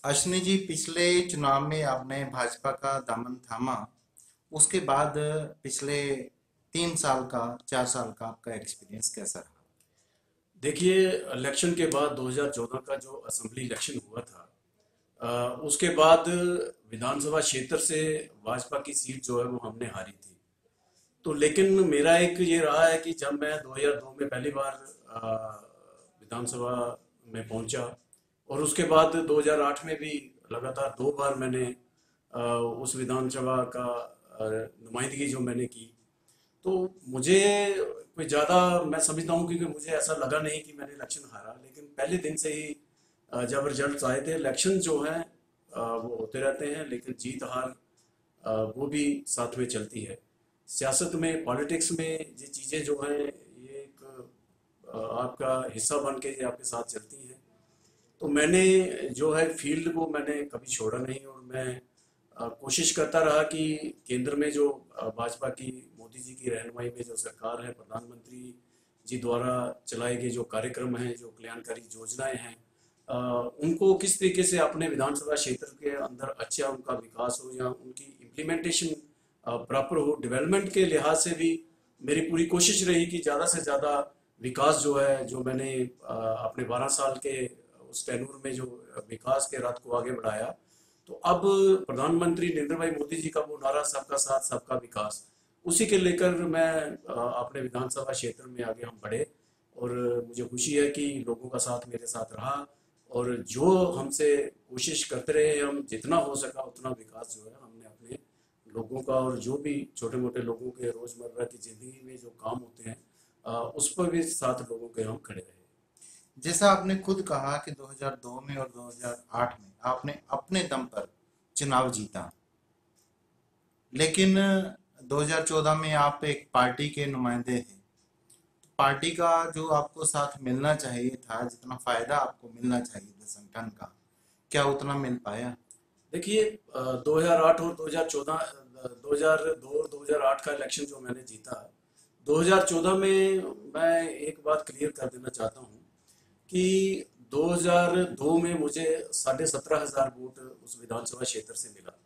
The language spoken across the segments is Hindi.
अश्विनी जी, पिछले चुनाव में आपने भाजपा का दामन थामा। उसके बाद पिछले 3 साल का 4 साल का आपका एक्सपीरियंस कैसा रहा? देखिए, इलेक्शन के बाद 2014 का जो असेंबली इलेक्शन हुआ था, उसके बाद विधानसभा क्षेत्र से भाजपा की सीट जो है वो हमने हारी थी। तो लेकिन मेरा एक ये रहा है कि जब मैं 2002 में पहली बार विधानसभा में पहुंचा और उसके बाद 2008 में भी लगातार 2 बार मैंने उस विधानसभा का नुमाइंदगी जो मैंने की। तो मुझे कोई ज़्यादा, मैं समझता हूँ क्योंकि मुझे ऐसा लगा नहीं कि मैंने इलेक्शन हारा, लेकिन पहले दिन से ही जब रिजल्ट्स आए थे, इलेक्शन जो है वो होते रहते हैं, लेकिन जीत हार वो भी साथ में चलती है। सियासत में, पॉलिटिक्स में ये चीज़ें जो हैं ये एक आपका हिस्सा बन के ये आपके साथ चलती हैं। तो मैंने जो है फील्ड को मैंने कभी छोड़ा नहीं और मैं कोशिश करता रहा कि केंद्र में जो भाजपा की, मोदी जी की रहनुमाई में जो सरकार है, प्रधानमंत्री जी द्वारा चलाए गए जो कार्यक्रम हैं, जो कल्याणकारी योजनाएं हैं, उनको किस तरीके से अपने विधानसभा क्षेत्र के अंदर अच्छा उनका विकास हो या उनकी इम्प्लीमेंटेशन प्रॉपर हो। डेवलपमेंट के लिहाज से भी मेरी पूरी कोशिश रही कि ज़्यादा से ज़्यादा विकास जो है, जो मैंने अपने 12 साल के उस टेन्योर में जो विकास के रथ को आगे बढ़ाया। तो अब प्रधानमंत्री नरेंद्र भाई मोदी जी का वो नारा सबका साथ सबका विकास, उसी के लेकर मैं अपने विधानसभा क्षेत्र में आगे हम बढ़े। और मुझे खुशी है कि लोगों का साथ मेरे साथ रहा और जो हमसे कोशिश करते रहे, हम जितना हो सका उतना विकास जो है हमने अपने लोगों का, और जो भी छोटे मोटे लोगों के रोजमर्रा की जिंदगी में जो काम होते हैं उस पर भी साथ लोगों के हम खड़े रहे। जैसा आपने खुद कहा कि 2002 में और 2008 में आपने अपने दम पर चुनाव जीता, लेकिन 2014 में आप एक पार्टी के नुमाइंदे थे। पार्टी का जो आपको साथ मिलना चाहिए था, जितना फायदा आपको मिलना चाहिए था संगठन का, क्या उतना मिल पाया? देखिए, 2008 और 2014, 2002 और 2008 का इलेक्शन जो मैंने जीता, 2014 में मैं एक बात क्लियर कर देना चाहता हूँ कि 2002 में मुझे 17,500 वोट उस विधानसभा क्षेत्र से मिला।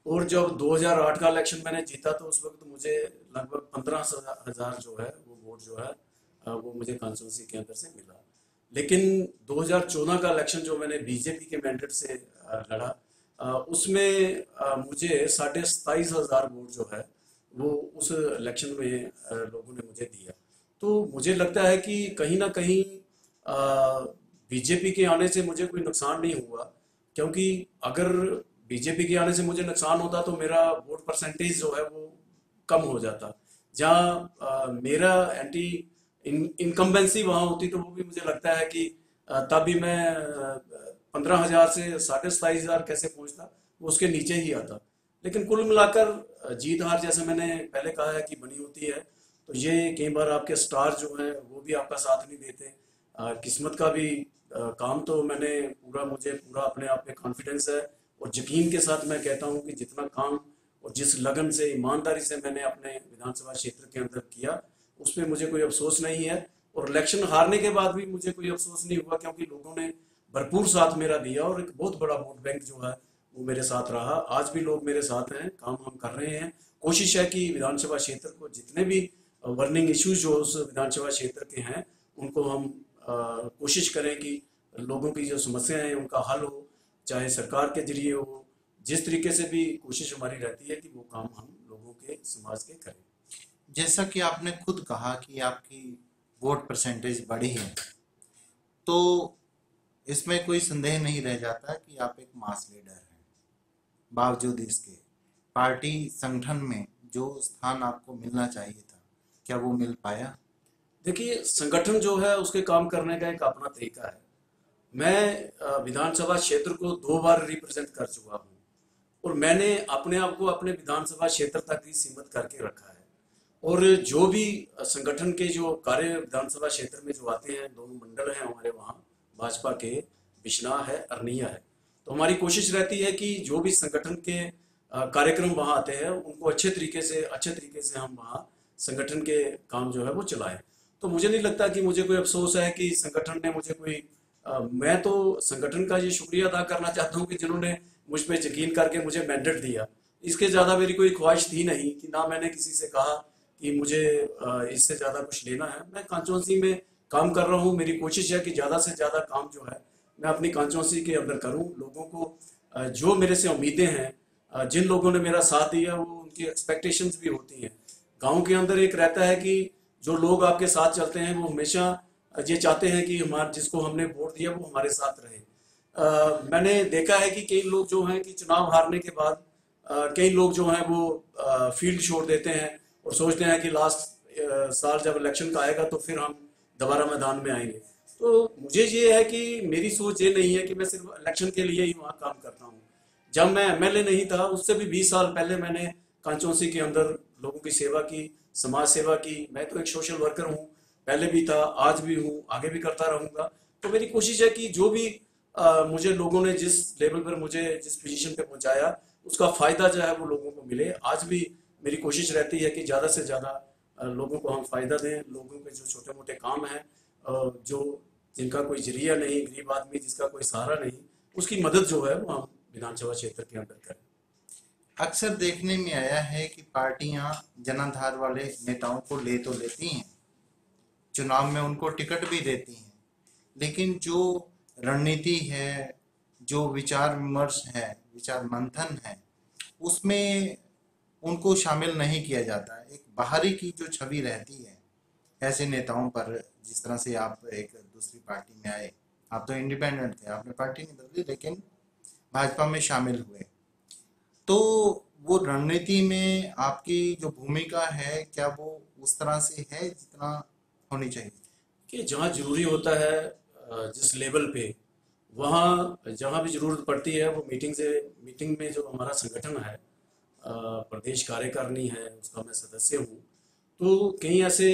और जब 2008 का इलेक्शन मैंने जीता तो उस वक्त मुझे लगभग 15,000 जो है वो वोट जो है वो मुझे कॉन्स्टिट्यूंसी के अंदर से मिला। लेकिन 2014 का इलेक्शन जो मैंने बीजेपी के मैंडेट से लड़ा, उसमें मुझे 27,500 वोट जो है वो उस इलेक्शन में लोगों ने मुझे दिया। तो मुझे लगता है कि कहीं ना कहीं बीजेपी के आने से मुझे कोई नुकसान नहीं हुआ, क्योंकि अगर बीजेपी के आने से मुझे नुकसान होता तो मेरा वोट परसेंटेज जो है वो कम हो जाता। जहाँ मेरा एंटी इनकम्बेंसी वहाँ होती तो वो भी मुझे लगता है कि तब भी मैं 15,000 से 27,500 कैसे पहुंचता, वो उसके नीचे ही आता। लेकिन कुल मिलाकर जीत हार जैसे मैंने पहले कहा है कि बनी होती है। तो ये कई बार आपके स्टार जो हैं वो भी आपका साथ नहीं देते, किस्मत का भी काम तो मैंने पूरा, मुझे पूरा अपने आप में कॉन्फिडेंस है और यकीन के साथ मैं कहता हूँ कि जितना काम और जिस लगन से, ईमानदारी से मैंने अपने विधानसभा क्षेत्र के अंदर किया, उसमें मुझे कोई अफसोस नहीं है। और इलेक्शन हारने के बाद भी मुझे कोई अफसोस नहीं हुआ, क्योंकि लोगों ने भरपूर साथ मेरा दिया और एक बहुत बड़ा वोट बैंक जो है वो मेरे साथ रहा। आज भी लोग मेरे साथ हैं, काम हम कर रहे हैं। कोशिश है कि विधानसभा क्षेत्र को जितने भी बर्निंग इश्यूज जो उस विधानसभा क्षेत्र के हैं उनको हम कोशिश करें कि लोगों की जो समस्याएं हैं उनका हल हो, चाहे सरकार के जरिए हो। जिस तरीके से भी कोशिश हमारी रहती है कि वो काम हम लोगों के, समाज के करें। जैसा कि आपने खुद कहा कि आपकी वोट परसेंटेज बढ़ी है, तो इसमें कोई संदेह नहीं रह जाता कि आप एक मास लीडर हैं। बावजूद इसके पार्टी संगठन में जो स्थान आपको मिलना चाहिए था, क्या वो मिल पाया? देखिए, संगठन जो है उसके काम करने का एक अपना तरीका है। मैं विधानसभा क्षेत्र को 2 बार रिप्रेजेंट कर चुका हूँ और मैंने अपने आप को अपने विधानसभा क्षेत्र तक ही सीमित करके रखा है। और जो भी संगठन के जो कार्य विधानसभा क्षेत्र में जो आते हैं, 2 मंडल हैं हमारे वहाँ भाजपा के, बिश्नाह है, अरनिया है। तो हमारी कोशिश रहती है कि जो भी संगठन के कार्यक्रम वहाँ आते हैं उनको अच्छे तरीके से हम वहाँ संगठन के काम जो है वो चलाएं। तो मुझे नहीं लगता कि मुझे कोई अफसोस है कि संगठन ने मुझे कोई मैं तो संगठन का ये शुक्रिया अदा करना चाहता हूँ कि जिन्होंने मुझ पे यकीन करके मुझे मैंडेट दिया। इसके ज़्यादा मेरी कोई ख्वाहिश थी नहीं, कि ना मैंने किसी से कहा कि मुझे इससे ज़्यादा कुछ लेना है। मैं कॉन्स्टिट्यूंसी में काम कर रहा हूँ, मेरी कोशिश है कि ज़्यादा से ज़्यादा काम जो है मैं अपनी कॉन्स्टिट्यूंसी के अंदर करूँ। लोगों को जो मेरे से उम्मीदें हैं, जिन लोगों ने मेरा साथ दिया, वो उनकी एक्सपेक्टेशंस भी होती हैं। गांव के अंदर एक रहता है कि जो लोग आपके साथ चलते हैं वो हमेशा ये चाहते हैं कि हमारे जिसको हमने वोट दिया वो हमारे साथ रहे। मैंने देखा है कि कई लोग जो हैं कि चुनाव हारने के बाद कई लोग जो हैं वो फील्ड छोड़ देते हैं और सोचते हैं कि लास्ट साल जब इलेक्शन का आएगा तो फिर हम दोबारा मैदान में आएंगे। तो मुझे ये है कि मेरी सोच ये नहीं है कि मैं सिर्फ इलेक्शन के लिए ही वहाँ काम करता हूँ। जब मैं एमएलए नहीं था उससे भी 20 साल पहले मैंने कांचौंसी के अंदर लोगों की सेवा की, समाज सेवा की। मैं तो एक सोशल वर्कर हूँ, पहले भी था, आज भी हूँ, आगे भी करता रहूंगा। तो मेरी कोशिश है कि जो भी मुझे लोगों ने जिस लेवल पर मुझे जिस पोजीशन पे पहुंचाया उसका फायदा जो है वो लोगों को मिले। आज भी मेरी कोशिश रहती है कि ज़्यादा से ज़्यादा लोगों को हम फायदा दें। लोगों के जो छोटे मोटे काम हैं, जो जिनका कोई जरिया नहीं, गरीब आदमी जिसका कोई सहारा नहीं, उसकी मदद जो है वो हम विधानसभा क्षेत्र के अंदर करें। अक्सर देखने में आया है कि पार्टियां जनाधार वाले नेताओं को ले तो लेती हैं, चुनाव में उनको टिकट भी देती हैं, लेकिन जो रणनीति है, जो विचार विमर्श है, विचार मंथन है, उसमें उनको शामिल नहीं किया जाता। एक बाहरी की जो छवि रहती है ऐसे नेताओं पर, जिस तरह से आप एक दूसरी पार्टी में आए, आप तो इंडिपेंडेंट थे, आपने पार्टी नहीं बदली लेकिन भाजपा में शामिल हुए, तो वो रणनीति में आपकी जो भूमिका है क्या वो उस तरह से है जितना होनी चाहिए? कि जहाँ जरूरी होता है, जिस लेवल पे, वहाँ जहाँ भी जरूरत पड़ती है वो मीटिंग में जो हमारा संगठन है, प्रदेश कार्यकारिणी है, उसका मैं सदस्य हूँ। तो कई ऐसे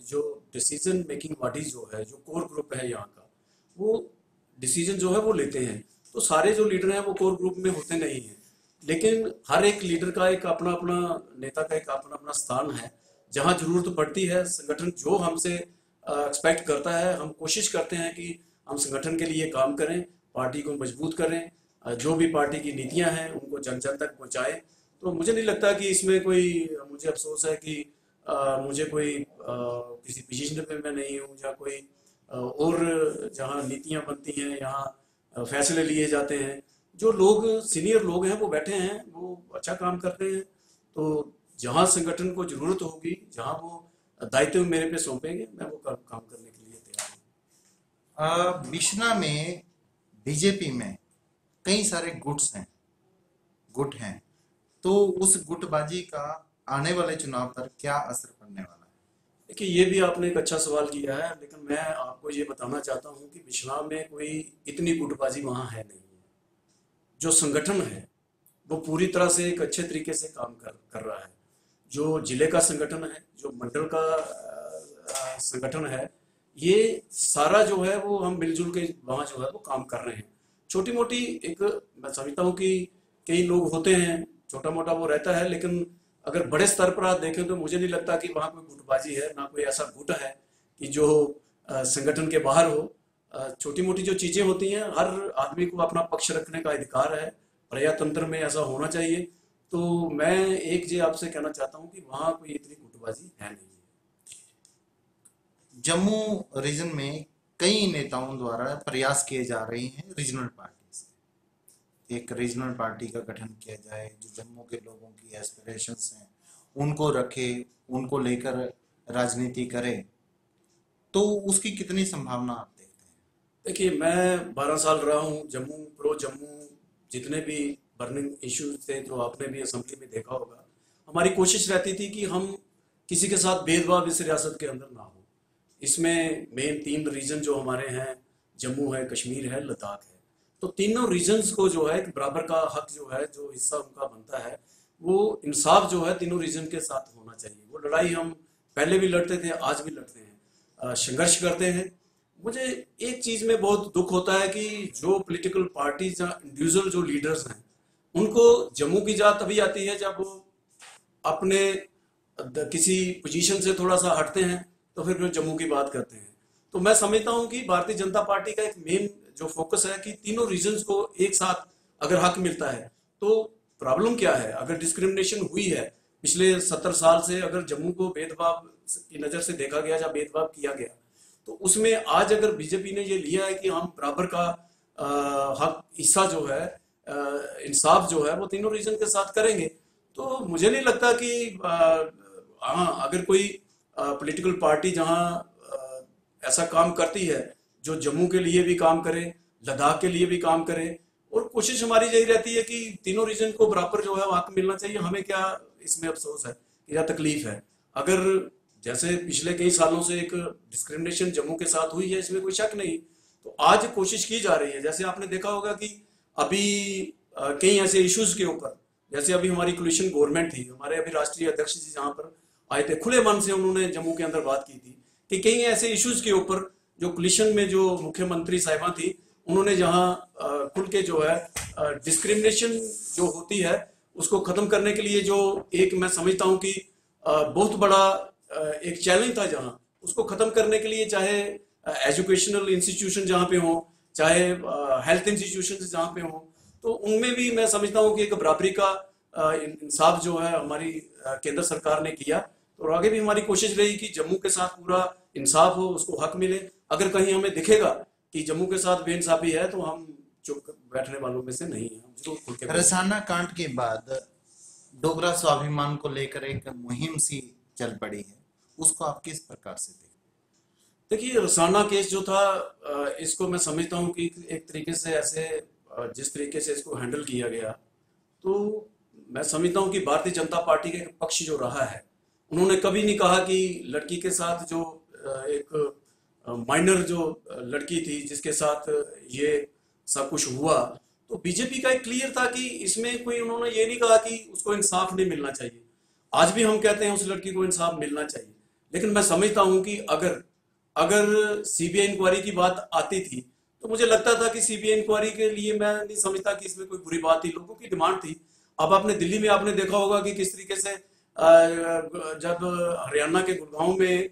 जो डिसीजन मेकिंग बॉडी जो है, जो कोर ग्रुप है यहाँ का, वो डिसीजन जो है वो लेते हैं। तो सारे जो लीडर हैं वो कोर ग्रुप में होते नहीं हैं, लेकिन हर एक लीडर का एक अपना अपना, नेता का एक अपना अपना स्थान है। जहाँ जरूरत पड़ती है, संगठन जो हमसे एक्सपेक्ट करता है, हम कोशिश करते हैं कि हम संगठन के लिए काम करें, पार्टी को मजबूत करें, जो भी पार्टी की नीतियां हैं उनको जन जन तक पहुंचाएं। तो मुझे नहीं लगता कि इसमें कोई, मुझे अफसोस है कि मुझे कोई किसी पोजीशन पे मैं नहीं हूँ, या कोई और जहाँ नीतियाँ बनती हैं, यहाँ फैसले लिए जाते हैं, जो लोग सीनियर लोग हैं वो बैठे हैं, वो अच्छा काम करते हैं। तो जहाँ संगठन को जरूरत होगी, जहाँ वो दायित्व मेरे पे सौंपेंगे, मैं वो काम करने के लिए तैयार बिश्ना में बीजेपी में कई सारे गुट हैं, तो उस गुटबाजी का आने वाले चुनाव पर क्या असर पड़ने वाला है? हूँ। देखिए, ये भी आपने एक अच्छा सवाल किया है, लेकिन मैं आपको ये बताना चाहता हूँ कि बिश्नाह में कोई इतनी गुटबाजी वहाँ है नहीं। जो संगठन है वो पूरी तरह से एक अच्छे तरीके से काम कर रहा है। जो जिले का संगठन है, जो मंडल का संगठन है, ये सारा जो है वो हम मिलजुल के वहाँ जो है वो काम कर रहे हैं। छोटी मोटी एक, मैं समझता हूँ कि कई लोग होते हैं, छोटा मोटा वो रहता है, लेकिन अगर बड़े स्तर पर आप देखें तो मुझे नहीं लगता कि वहाँ कोई गुटबाजी है, ना कोई ऐसा गुट है कि जो संगठन के बाहर हो। छोटी मोटी जो चीजें होती हैं, हर आदमी को अपना पक्ष रखने का अधिकार है, प्रजातंत्र में ऐसा होना चाहिए। तो मैं एक ये आपसे कहना चाहता हूँ कि वहाँ कोई इतनी गुटबाजी है नहीं। जम्मू रीजन में कई नेताओं द्वारा प्रयास किए जा रहे हैं रीजनल पार्टी से, एक रीजनल पार्टी का गठन किया जाए जो जम्मू के लोगों की एस्पिरेशंस हैं उनको रखे, उनको लेकर राजनीति करे, तो उसकी कितनी संभावना आप देखते हैं? देखिए, मैं 12 साल रहा हूँ जम्मू, प्रो जम्मू, जितने भी बर्निंग इश्यूज थे जो आपने भी असेंबली में देखा होगा, हमारी कोशिश रहती थी कि हम किसी के साथ भेदभाव इस रियासत के अंदर ना हो। इसमें मेन 3 रीजन जो हमारे हैं, जम्मू है, कश्मीर है, लद्दाख है। तो तीनों रीजन्स को जो है एक बराबर का हक जो है, जो हिस्सा उनका बनता है, वो इंसाफ जो है तीनों रीजन के साथ होना चाहिए। वो लड़ाई हम पहले भी लड़ते थे, आज भी लड़ते हैं, संघर्ष करते हैं। मुझे एक चीज में बहुत दुख होता है कि जो पॉलिटिकल पार्टीज या इंडिविजुअल जो लीडर्स हैं, उनको जम्मू की याद तभी आती है जब वो अपने किसी पोजीशन से थोड़ा सा हटते हैं, तो फिर वो जम्मू की बात करते हैं। तो मैं समझता हूं कि भारतीय जनता पार्टी का एक मेन जो फोकस है कि तीनों रीजन्स को एक साथ अगर हक मिलता है तो प्रॉब्लम क्या है। अगर डिस्क्रिमिनेशन हुई है पिछले 70 साल से, अगर जम्मू को भेदभाव की नजर से देखा गया या भेदभाव किया गया, तो उसमें आज अगर बीजेपी ने ये लिया है कि हम बराबर का हक हिस्सा जो है, इंसाफ जो है वो तीनों रीजन के साथ करेंगे, तो मुझे नहीं लगता कि हाँ, अगर कोई पॉलिटिकल पार्टी जहाँ ऐसा काम करती है जो जम्मू के लिए भी काम करे, लद्दाख के लिए भी काम करे, और कोशिश हमारी यही रहती है कि तीनों रीजन को बराबर जो है हक मिलना चाहिए। हमें क्या इसमें अफसोस है या तकलीफ है। अगर जैसे पिछले कई सालों से एक डिस्क्रिमिनेशन जम्मू के साथ हुई है, इसमें कोई शक नहीं, तो आज कोशिश की जा रही है। जैसे आपने देखा होगा कि अभी कई ऐसे इश्यूज के ऊपर, जैसे अभी हमारी कोलिशन गवर्नमेंट थी, हमारे अभी राष्ट्रीय अध्यक्ष जी जहाँ पर आए थे, खुले मन से उन्होंने जम्मू के अंदर बात की थी कि कई ऐसे इश्यूज के ऊपर जो कोलिशन में जो मुख्यमंत्री साहिबा थी, उन्होंने जहाँ खुल के जो है डिस्क्रिमिनेशन जो होती है उसको खत्म करने के लिए जो एक मैं समझता हूँ कि बहुत बड़ा एक चैलेंज था, जहाँ उसको खत्म करने के लिए चाहे एजुकेशनल इंस्टीट्यूशन जहाँ पे हो, चाहे हेल्थ इंस्टीट्यूशन जहाँ पे हो, तो उनमें भी मैं समझता हूँ कि एक बराबरी का इंसाफ जो है हमारी केंद्र सरकार ने किया। तो आगे भी हमारी कोशिश रही कि जम्मू के साथ पूरा इंसाफ हो, उसको हक मिले। अगर कहीं हमें दिखेगा कि जम्मू के साथ बेइंसाफी है तो हम चुप बैठने वालों में से नहीं है, हम जरूर खुल के बोलेंगे। रसाना कांड के बाद डोगरा स्वाभिमान को लेकर एक मुहिम सी चल पड़ी है, उसको आप किस प्रकार से देखते देखिए, रसाना केस जो था, इसको मैं समझता हूँ कि एक तरीके से ऐसे जिस तरीके से इसको हैंडल किया गया, तो मैं समझता हूँ कि भारतीय जनता पार्टी का एक पक्ष जो रहा है, उन्होंने कभी नहीं कहा कि लड़की के साथ जो एक माइनर जो लड़की थी जिसके साथ ये सब कुछ हुआ, तो बीजेपी का एक क्लियर था कि इसमें कोई, उन्होंने ये नहीं कहा कि उसको इंसाफ नहीं मिलना चाहिए। आज भी हम कहते हैं उस लड़की को इंसाफ मिलना चाहिए, लेकिन मैं समझता हूँ कि अगर अगर सीबीआई इंक्वायरी की बात आती थी, तो मुझे लगता था कि सीबीआई इंक्वायरी के लिए, मैं नहीं समझता कि इसमें कोई बुरी बात थी, लोगों की डिमांड थी। अब आपने दिल्ली में आपने देखा होगा कि किस तरीके से जब हरियाणा के गुड़गांव में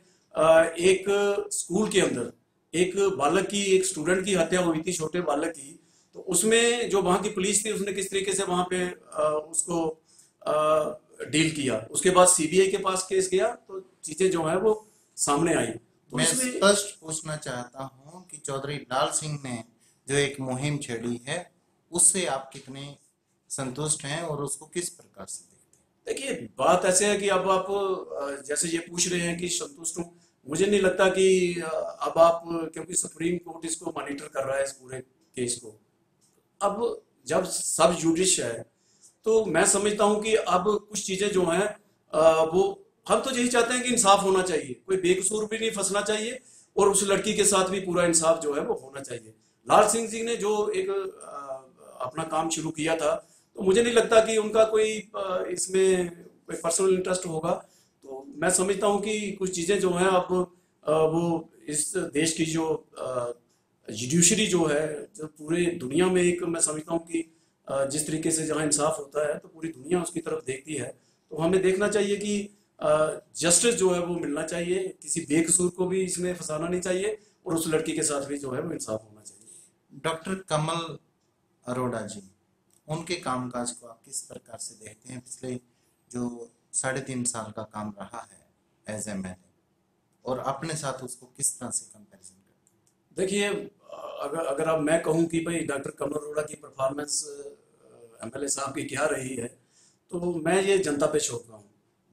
एक स्कूल के अंदर एक बालक की, एक स्टूडेंट की हत्या हुई थी, छोटे बालक की, तो उसमें जो वहां की पुलिस थी उसने किस तरीके से वहां पे उसको डील किया। उसके बाद सीबीआई के पास केस गया, तो चीजें जो है वो सामने आई। तो मैं इसमें स्पष्ट पूछना चाहता हूं कि चौधरी लाल सिंह ने जो एक मुहिम छेड़ी है, उससे आप कितने संतुष्ट हैं और उसको किस प्रकार से देखते देखिए, बात ऐसे है कि अब आप जैसे ये पूछ रहे हैं कि संतुष्ट हूँ, मुझे नहीं लगता कि अब आप, क्योंकि सुप्रीम कोर्ट इसको मॉनिटर कर रहा है इस पूरे केस को, अब जब सब जुडिश है, तो मैं समझता हूँ कि अब कुछ चीजें जो हैं वो, हम तो यही चाहते हैं कि इंसाफ होना चाहिए, कोई बेकसूर भी नहीं फंसना चाहिए, और उस लड़की के साथ भी पूरा इंसाफ जो है वो होना चाहिए। लाल सिंह जी ने जो एक अपना काम शुरू किया था, तो मुझे नहीं लगता कि उनका कोई इसमें कोई पर्सनल इंटरेस्ट होगा। तो मैं समझता हूँ कि कुछ चीजें जो हैं अब वो इस देश की जो जुडिशरी जो है, जो पूरे दुनिया में, एक मैं समझता हूँ कि जिस तरीके से जहाँ इंसाफ होता है तो पूरी दुनिया उसकी तरफ देखती है, तो हमें देखना चाहिए कि जस्टिस जो है वो मिलना चाहिए, किसी बेकसूर को भी इसमें फंसाना नहीं चाहिए, और उस लड़की के साथ भी जो है वो इंसाफ होना चाहिए। डॉक्टर कमल अरोड़ा जी, उनके कामकाज को आप किस प्रकार से देखते हैं? पिछले जो 3.5 साल का काम रहा है एज एमएलए, और अपने साथ उसको किस तरह से कंपैरिजन करते देखिए, अगर अगर अब मैं कहूँ कि भाई डॉक्टर कमल अरोड़ा की परफॉर्मेंस एमएलए साहब की क्या रही है, तो मैं ये जनता पे छोड़ रहा हूँ।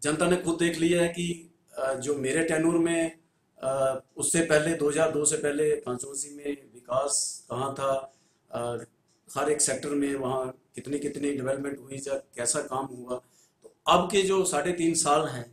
जनता ने खुद देख लिया है कि जो मेरे टेन्योर में, उससे पहले 2002 से पहले पंचवटी में विकास कहाँ था, हर एक सेक्टर में वहाँ कितनी कितनी डेवलपमेंट हुई, जब कैसा काम हुआ। तो अब के जो 3.5 साल हैं,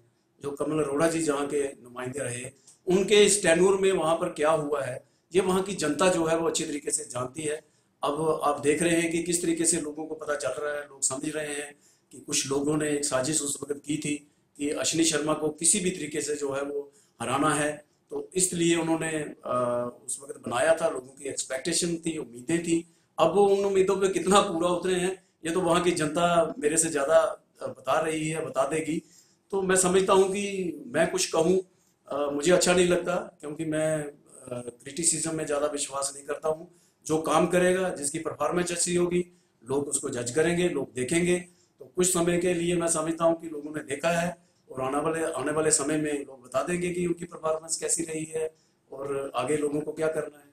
जो कमल अरोड़ा जी जहाँ के नुमाइंदे रहे, उनके इस टेन्योर में वहाँ पर क्या हुआ है, ये वहाँ की जनता जो है वो अच्छी तरीके से जानती है। अब आप देख रहे हैं कि किस तरीके से लोगों को पता चल रहा है, लोग समझ रहे हैं कि कुछ लोगों ने एक साजिश उस वक्त की थी कि अश्विनी शर्मा को किसी भी तरीके से जो है वो हराना है। तो इसलिए उन्होंने उस वक्त बनाया था, लोगों की एक्सपेक्टेशन थी, उम्मीदें थी। अब वो उन उम्मीदों पे कितना पूरा उतरे हैं, ये तो वहाँ की जनता मेरे से ज़्यादा बता रही है, बता देगी। तो मैं समझता हूँ कि मैं कुछ कहूँ मुझे अच्छा नहीं लगता, क्योंकि मैं क्रिटिसिज्म में ज़्यादा विश्वास नहीं करता हूँ। जो काम करेगा, जिसकी परफॉर्मेंस अच्छी होगी, लोग उसको जज करेंगे, लोग देखेंगे। तो कुछ समय के लिए मैं समझता हूँ कि लोगों ने देखा है, और आने वाले समय में लोग बता देंगे कि उनकी परफॉर्मेंस कैसी रही है और आगे लोगों को क्या करना है।